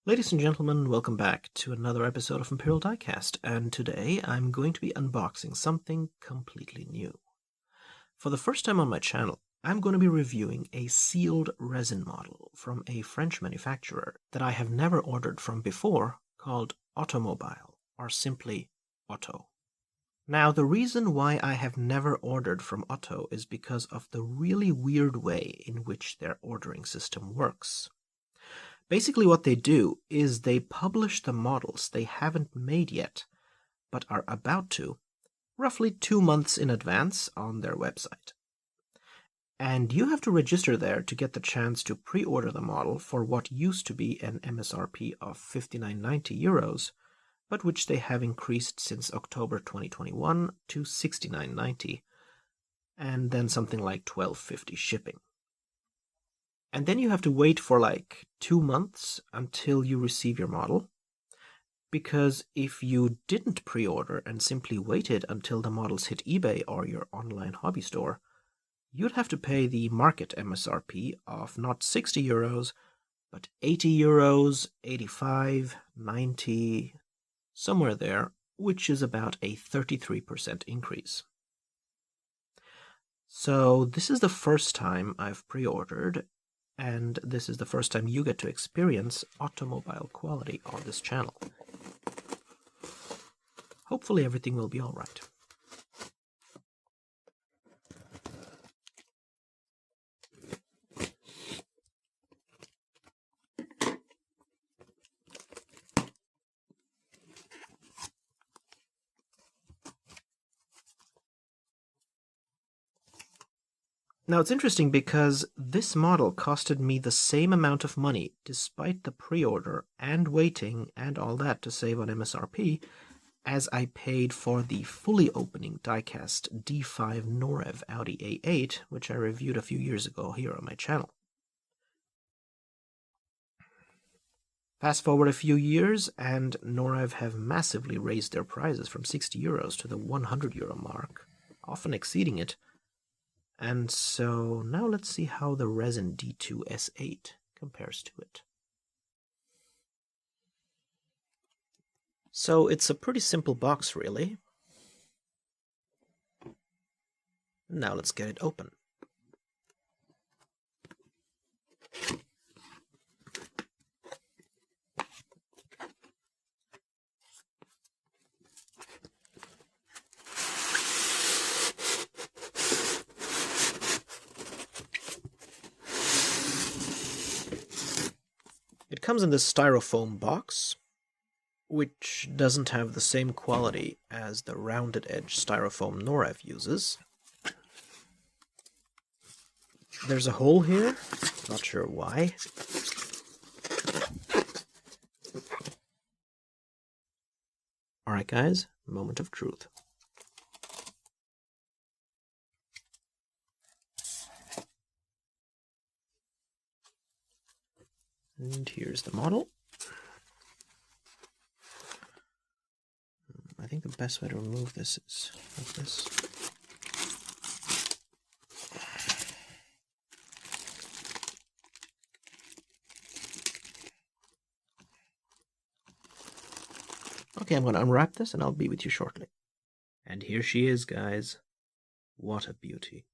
Ladies and gentlemen, welcome back to another episode of Imperial Diecast, and today I'm going to be unboxing something completely new. For the first time on my channel, I'm going to be reviewing a sealed resin model from a French manufacturer that I have never ordered from before, called Ottomobile, or simply Otto. Now, the reason why I have never ordered from Otto is because of the really weird way in which their ordering system works. Basically what they do is they publish the models they haven't made yet, but are about to, roughly 2 months in advance on their website. And you have to register there to get the chance to pre-order the model for what used to be an MSRP of €59.90, but which they have increased since October 2021 to €69.90, and then something like $12.50 shipping. And then you have to wait for like 2 months until you receive your model, because if you didn't pre-order and simply waited until the models hit eBay or your online hobby store, you'd have to pay the market MSRP of not €60, but €80, 85, 90, somewhere there, which is about a 33% increase. So this is the first time I've pre-ordered, and this is the first time you get to experience automobile quality on this channel. Hopefully everything will be alright. Now it's interesting because this model costed me the same amount of money despite the pre-order and waiting and all that to save on MSRP as I paid for the fully opening Diecast D5 Norev Audi A8, which I reviewed a few years ago here on my channel. Fast forward a few years and Norev have massively raised their prices from €60 to the €100 mark, often exceeding it. And so now let's see how the resin D2 S8 compares to it. So it's a pretty simple box, really. Now let's get it open. It comes in this styrofoam box, which doesn't have the same quality as the rounded edge styrofoam Norev uses. There's a hole here, not sure why. Alright guys, moment of truth. And here's the model. I think the best way to remove this is like this. Okay, I'm going to unwrap this and I'll be with you shortly. And here she is, guys. What a beauty.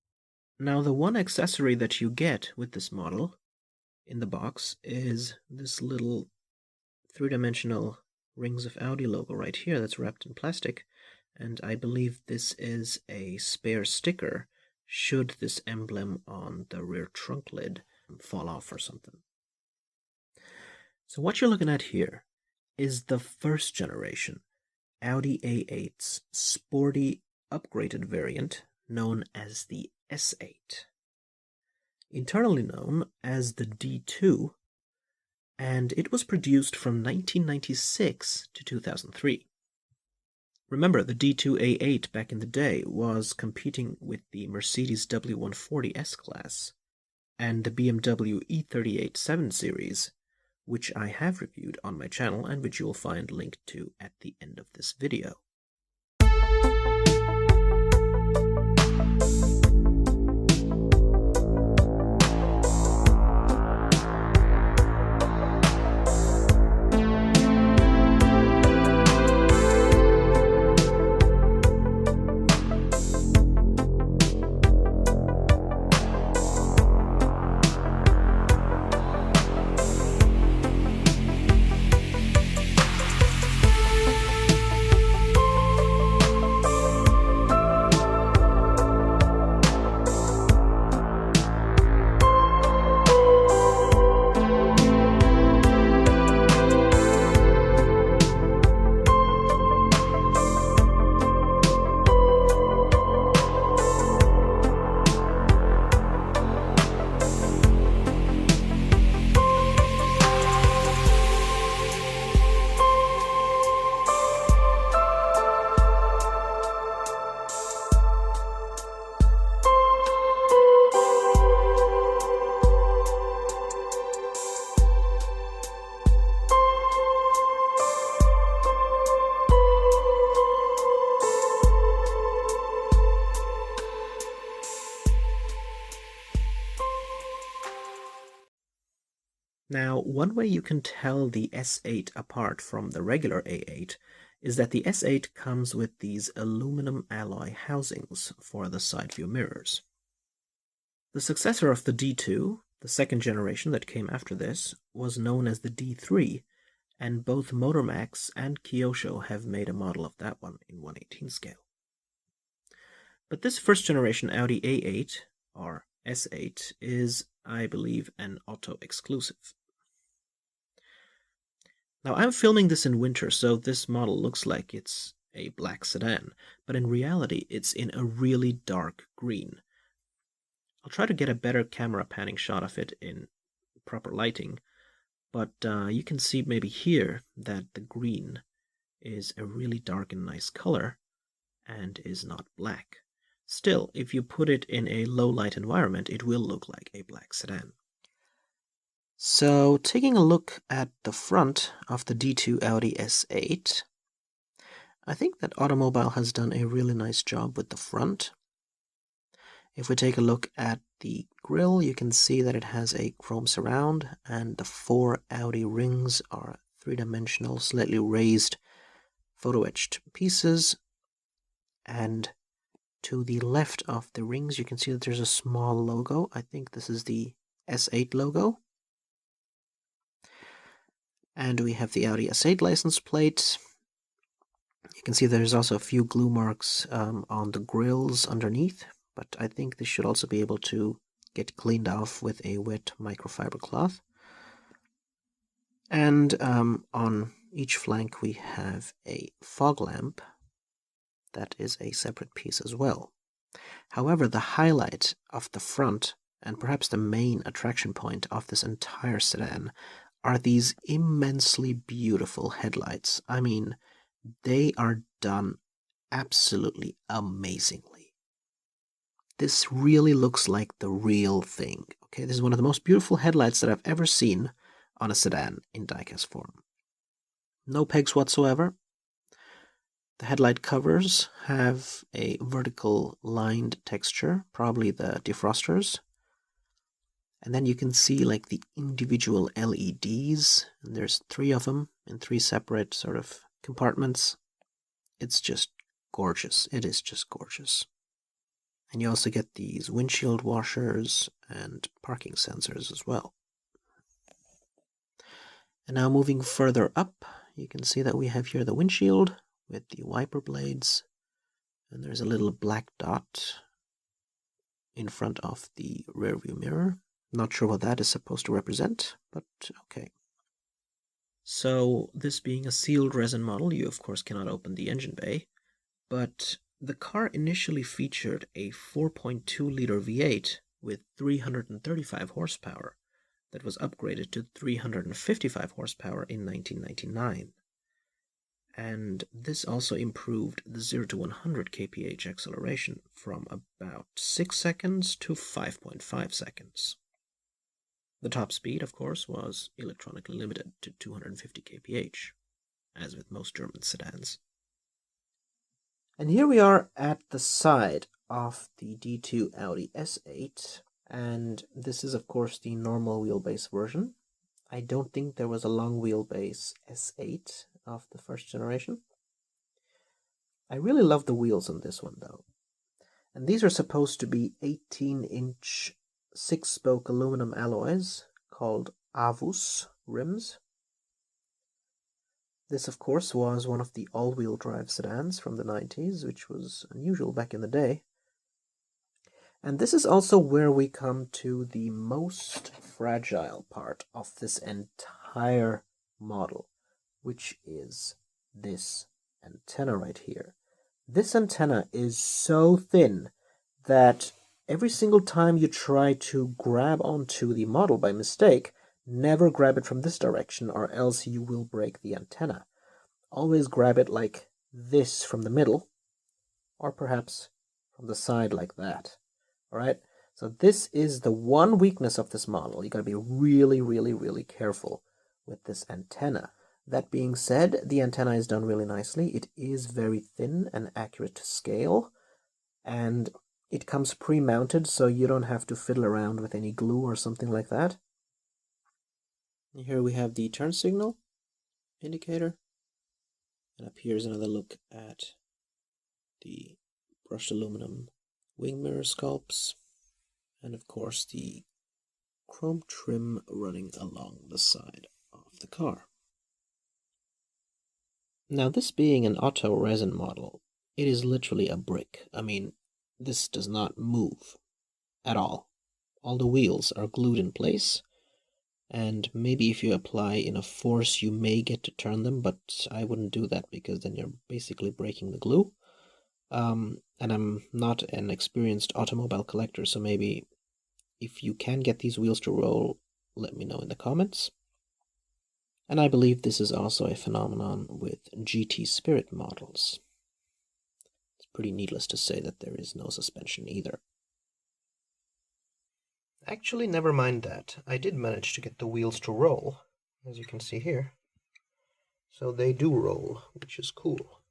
Now, the one accessory that you get with this model in the box is this little three-dimensional Rings of Audi logo right here that's wrapped in plastic, and I believe this is a spare sticker should this emblem on the rear trunk lid fall off or something. So what you're looking at here is the first generation Audi A8's sporty upgraded variant known as the S8. Internally known as the D2, and it was produced from 1996 to 2003. Remember, the D2 A8 back in the day was competing with the Mercedes W140 S-Class and the BMW E38 7 Series, which I have reviewed on my channel and which you will find linked to at the end of this video. Now, one way you can tell the S8 apart from the regular A8 is that the S8 comes with these aluminum alloy housings for the side view mirrors. The successor of the D2, the second generation that came after this, was known as the D3, and both Motormax and Kyosho have made a model of that one in 1/18 scale. But this first generation Audi A8, or S8, is, I believe, an Otto exclusive. Now, I'm filming this in winter, so this model looks like it's a black sedan, but in reality it's in a really dark green. I'll try to get a better camera panning shot of it in proper lighting, but you can see maybe here that the green is a really dark and nice color and is not black. Still, if you put it in a low light environment, it will look like a black sedan. So, taking a look at the front of the D2 Audi S8, I think that Ottomobile has done a really nice job with the front. If we take a look at the grille, you can see that it has a chrome surround, and the 4 Audi rings are three-dimensional, slightly raised, photo-etched pieces. And to the left of the rings, you can see that there's a small logo. I think this is the S8 logo. And we have the Audi S8 license plate. You can see there's also a few glue marks on the grills underneath, but I think this should also be able to get cleaned off with a wet microfiber cloth. And on each flank we have a fog lamp that is a separate piece as well. However, the highlight of the front, and perhaps the main attraction point of this entire sedan, are these immensely beautiful headlights. I mean, they are done absolutely amazingly. This really looks like the real thing. Okay, this is one of the most beautiful headlights that I've ever seen on a sedan in diecast form. No pegs whatsoever. The headlight covers have a vertical lined texture, probably the defrosters. And then you can see like the individual LEDs, and there's 3 of them in 3 separate sort of compartments. It's just gorgeous. It is just gorgeous. And you also get these windshield washers and parking sensors as well. And now moving further up, you can see that we have here the windshield with the wiper blades, and there's a little black dot in front of the rear view mirror. Not sure what that is supposed to represent, but okay. So, this being a sealed resin model, you of course cannot open the engine bay, but the car initially featured a 4.2-liter V8 with 335 horsepower that was upgraded to 355 horsepower in 1999. And this also improved the 0 to 100 kph acceleration from about 6 seconds to 5.5 seconds. The top speed, of course, was electronically limited to 250 kph, as with most German sedans. And here we are at the side of the D2 Audi S8, and this is of course the normal wheelbase version. I don't think there was a long wheelbase S8 of the first generation. I really love the wheels on this one though. And these are supposed to be 18-inch 6-spoke aluminum alloys called Avus rims. This, of course, was one of the all-wheel drive sedans from the 90s, which was unusual back in the day. And this is also where we come to the most fragile part of this entire model, which is this antenna right here. This antenna is so thin that every single time you try to grab onto the model by mistake, never grab it from this direction or else you will break the antenna. Always grab it like this from the middle, or perhaps from the side like that. Alright? So this is the one weakness of this model. You gotta be really, really, really careful with this antenna. That being said, the antenna is done really nicely. It is very thin and accurate to scale, and it comes pre-mounted, so you don't have to fiddle around with any glue or something like that. Here we have the turn signal indicator, and up here is another look at the brushed aluminum wing mirror sculpts, and of course the chrome trim running along the side of the car. Now, this being an Otto resin model, it is literally a brick. I mean, this does not move at all. All the wheels are glued in place, and maybe if you apply enough force you may get to turn them, but I wouldn't do that because then you're basically breaking the glue. And I'm not an experienced automobile collector, so maybe if you can get these wheels to roll, let me know in the comments. And I believe this is also a phenomenon with GT Spirit models. It's pretty needless to say that there is no suspension either. Actually, never mind that. I did manage to get the wheels to roll, as you can see here. So they do roll, which is cool.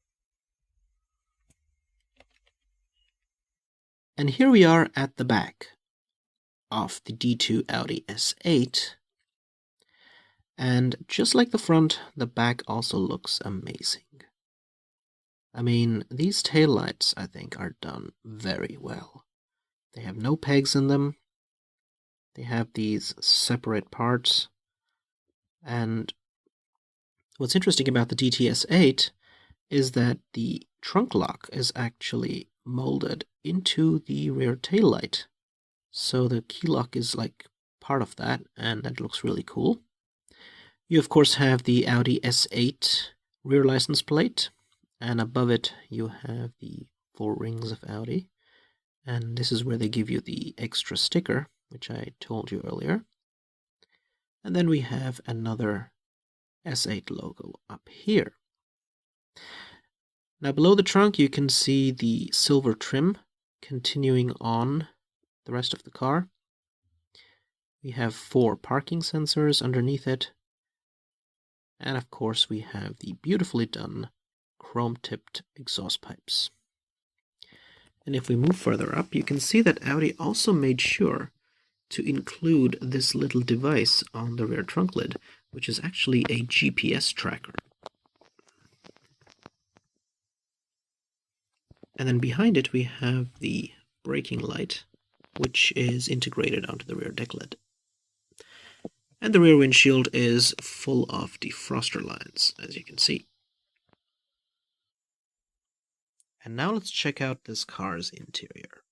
And here we are at the back of the D2 Audi S8. And just like the front, the back also looks amazing. I mean, these taillights, I think, are done very well. They have no pegs in them. They have these separate parts. And what's interesting about the DTS8 is that the trunk lock is actually molded into the rear taillight. So the key lock is like part of that, and that looks really cool. You of course have the Audi S8 rear license plate, and above it you have the 4 rings of Audi. And this is where they give you the extra sticker, which I told you earlier. And then we have another S8 logo up here. Now below the trunk you can see the silver trim continuing on the rest of the car. We have 4 parking sensors underneath it. And of course we have the beautifully done chrome-tipped exhaust pipes. And if we move further up, you can see that Audi also made sure to include this little device on the rear trunk lid, which is actually a GPS tracker. And then behind it we have the braking light, which is integrated onto the rear deck lid. And the rear windshield is full of defroster lines, as you can see. And now let's check out this car's interior.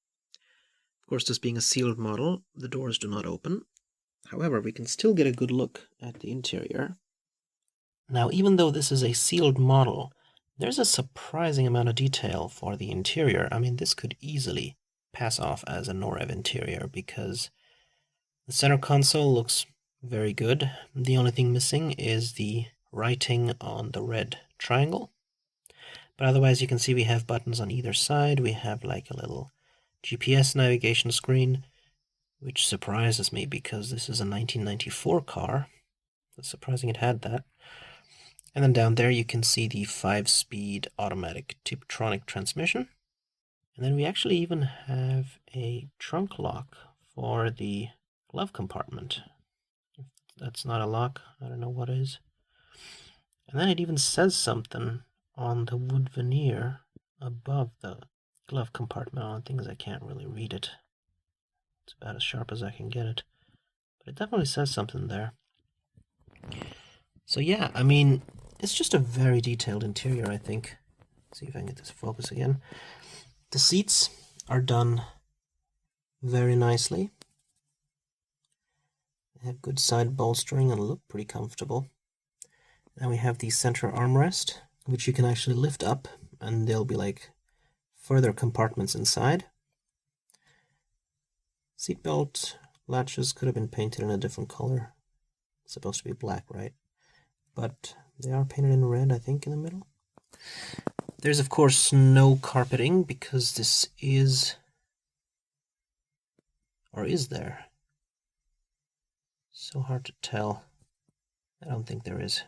Of course, this being a sealed model, the doors do not open. However, we can still get a good look at the interior. Now, even though this is a sealed model, there's a surprising amount of detail for the interior. I mean, this could easily pass off as a Norev interior because the center console looks very good. The only thing missing is the writing on the red triangle. But otherwise, you can see we have buttons on either side. We have like a little GPS navigation screen, which surprises me because this is a 1994 car. It's surprising it had that. And then down there you can see the 5-speed automatic Tiptronic transmission. And then we actually even have a trunk lock for the glove compartment. If that's not a lock, I don't know what is. And then it even says something on the wood veneer above the glove compartment. On things I can't really read it. It's about as sharp as I can get it. But it definitely says something there. So yeah, I mean, it's just a very detailed interior, I think. Let's see if I can get this to focus again. The seats are done very nicely. They have good side bolstering and look pretty comfortable. Then we have the center armrest, which you can actually lift up, and there'll be like further compartments inside. Seatbelt latches could have been painted in a different color. It's supposed to be black, right? But they are painted in red, I think, in the middle. There's, of course, no carpeting because this is... or is there? So hard to tell. I don't think there is.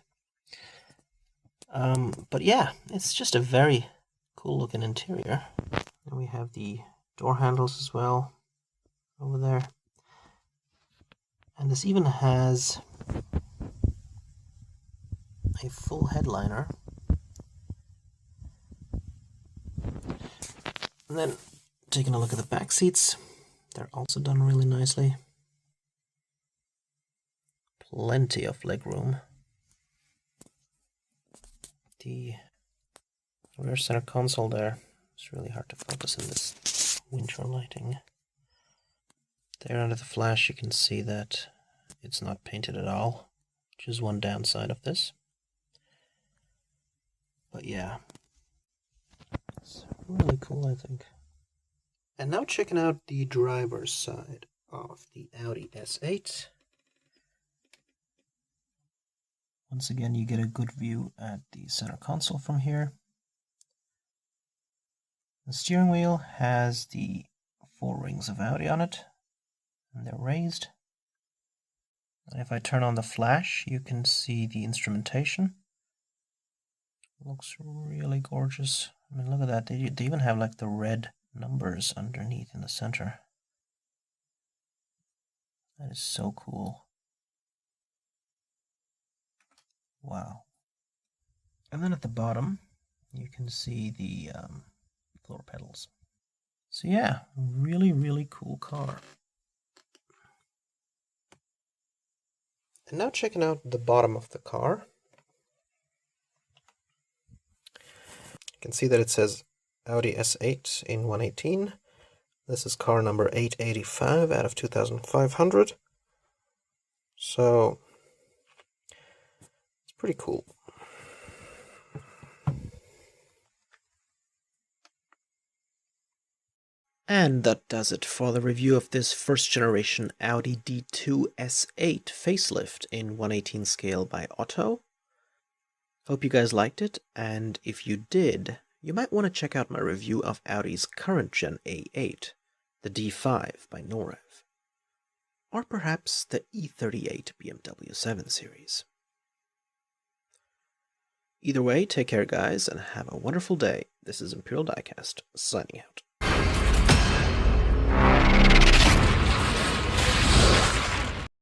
But yeah, it's just a very cool looking interior. And we have the door handles as well over there. And this even has a full headliner. And then taking a look at the back seats, they're also done really nicely. Plenty of legroom. The rear center console there, it's really hard to focus in this winter lighting. There under the flash you can see that it's not painted at all, which is one downside of this. But yeah, it's really cool, I think. And now checking out the driver's side of the Audi S8. Once again, you get a good view at the center console from here. The steering wheel has the 4 rings of Audi on it, and they're raised. And if I turn on the flash, you can see the instrumentation. Looks really gorgeous. I mean, look at that. They even have like the red numbers underneath in the center. That is so cool. Wow. And then at the bottom, you can see the floor pedals. So yeah, really, really cool car. And now checking out the bottom of the car. You can see that it says Audi S8 in 118. This is car number 885 out of 2,500. So it's pretty cool. And that does it for the review of this first generation Audi D2 S8 facelift in 118 scale by Otto. Hope you guys liked it, and if you did, you might want to check out my review of Audi's current gen A8, the D5 by Norev, or perhaps the E38 BMW 7 Series. Either way, take care guys, and have a wonderful day. This is Imperial Diecast, signing out.